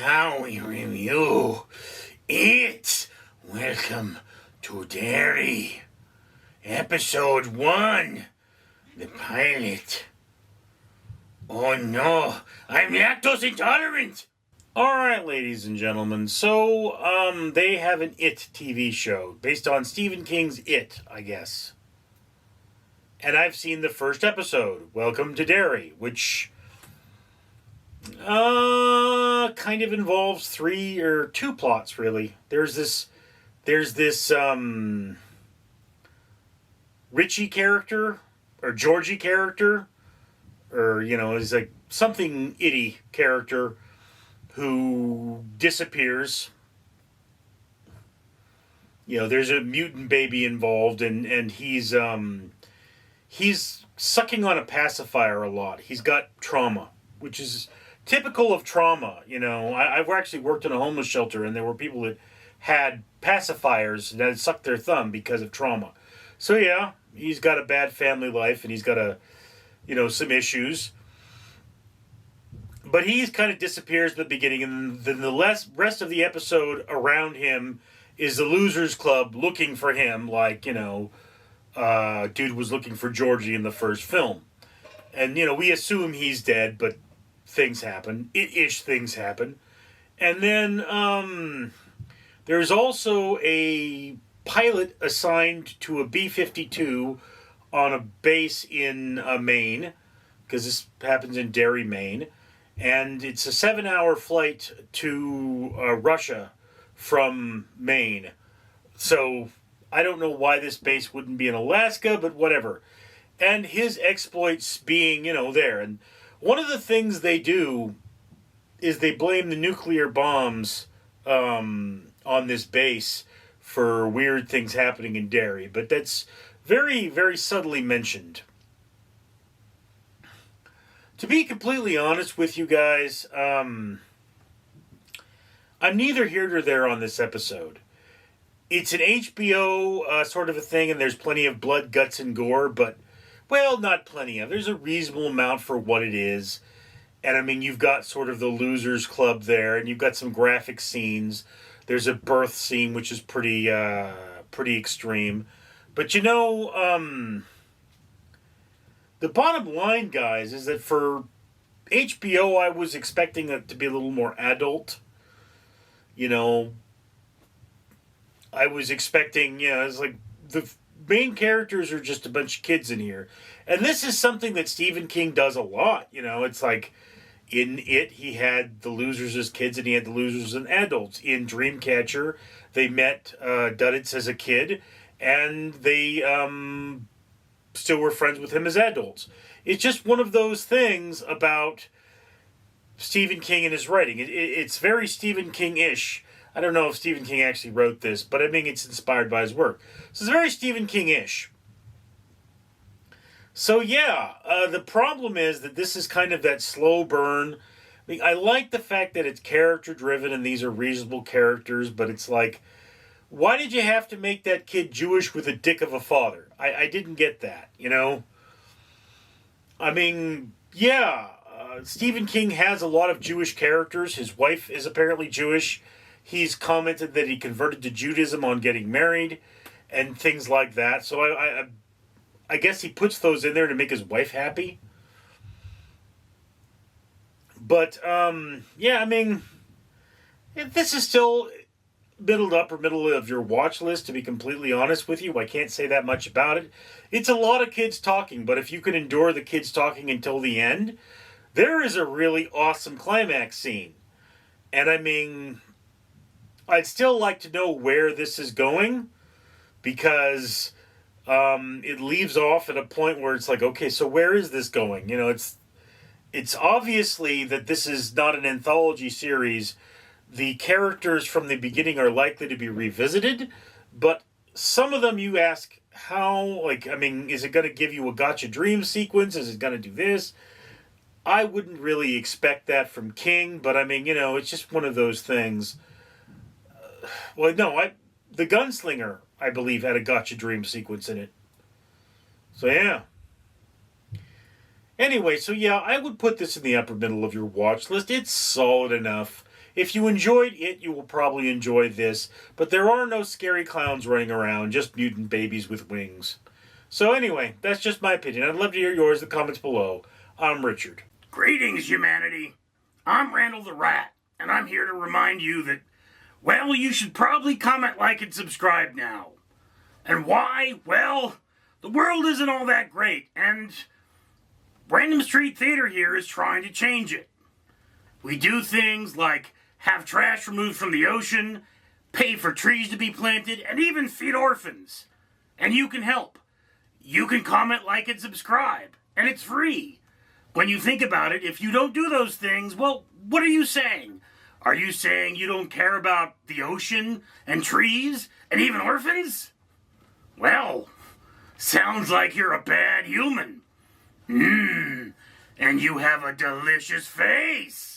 Now we review it. Welcome to Derry. Episode 1. The pilot. Oh no, I'm lactose intolerant. Alright, ladies and gentlemen, so, they have an It TV show based on Stephen King's It, I guess. And I've seen the first episode, Welcome to Derry, which kind of involves two plots, really. There's this Richie character, or Georgie character, or, is like something itty character who disappears. There's a mutant baby involved, and he's sucking on a pacifier a lot. He's got trauma, which is typical of trauma. I've actually worked in a homeless shelter, and there were people that had pacifiers that had sucked their thumb because of trauma. So yeah, he's got a bad family life, and he's got some issues. But he kind of disappears at the beginning, and then the rest of the episode around him is the Losers Club looking for him, like, dude was looking for Georgie in the first film. And, we assume he's dead, but things happen. It-ish things happen. And then there's also a pilot assigned to a B-52 on a base in Maine, because this happens in Derry, Maine. And it's a 7-hour flight to Russia from Maine. So I don't know why this base wouldn't be in Alaska, but whatever. And his exploits being, there. And one of the things they do is they blame the nuclear bombs on this base for weird things happening in Derry. But that's very, very subtly mentioned. To be completely honest with you guys, I'm neither here nor there on this episode. It's an HBO sort of a thing, and there's plenty of blood, guts, and gore, but, well, not plenty of. There's a reasonable amount for what it is. And, you've got sort of the Losers Club there, and you've got some graphic scenes. There's a birth scene, which is pretty extreme. But, the bottom line, guys, is that for HBO, I was expecting it to be a little more adult. I was expecting, it's like the main characters are just a bunch of kids in here. And this is something that Stephen King does a lot. It's like in It, he had the losers as kids and he had the losers as adults. In Dreamcatcher, they met Duddits as a kid and they still were friends with him as adults. It's just one of those things about Stephen King and his writing. It's very Stephen King-ish. I don't know if Stephen King actually wrote this, but it's inspired by his work. So it's very Stephen King-ish. So yeah, the problem is that this is kind of that slow burn. I like the fact that it's character-driven and these are reasonable characters, but it's like, why did you have to make that kid Jewish with a dick of a father? I didn't get that, Stephen King has a lot of Jewish characters. His wife is apparently Jewish. He's commented that he converted to Judaism on getting married and things like that. So I guess he puts those in there to make his wife happy. But, this is still middle of your watch list, to be completely honest with you. I can't say that much about it. It's a lot of kids talking, but if you can endure the kids talking until the end, there is a really awesome climax scene. And I'd still like to know where this is going, because it leaves off at a point where it's like, okay, so where is this going? It's obviously that this is not an anthology series. The characters from the beginning are likely to be revisited, but some of them you ask how, is it going to give you a Gotcha Dream sequence? Is it going to do this? I wouldn't really expect that from King, but it's just one of those things. The Gunslinger, I believe, had a Gotcha Dream sequence in it. So yeah. Anyway, so yeah, I would put this in the upper middle of your watch list. It's solid enough. If you enjoyed it, you will probably enjoy this. But there are no scary clowns running around, just mutant babies with wings. So anyway, that's just my opinion. I'd love to hear yours in the comments below. I'm Richard. Greetings, humanity. I'm Randall the Rat, and I'm here to remind you that, well, you should probably comment, like, and subscribe now. And why? Well, the world isn't all that great, and Random Street Theater here is trying to change it. We do things like have trash removed from the ocean, pay for trees to be planted, and even feed orphans. And you can help. You can comment, like, and subscribe, and it's free. When you think about it, if you don't do those things, well, what are you saying? Are you saying you don't care about the ocean and trees and even orphans? Well, sounds like you're a bad human. And you have a delicious face.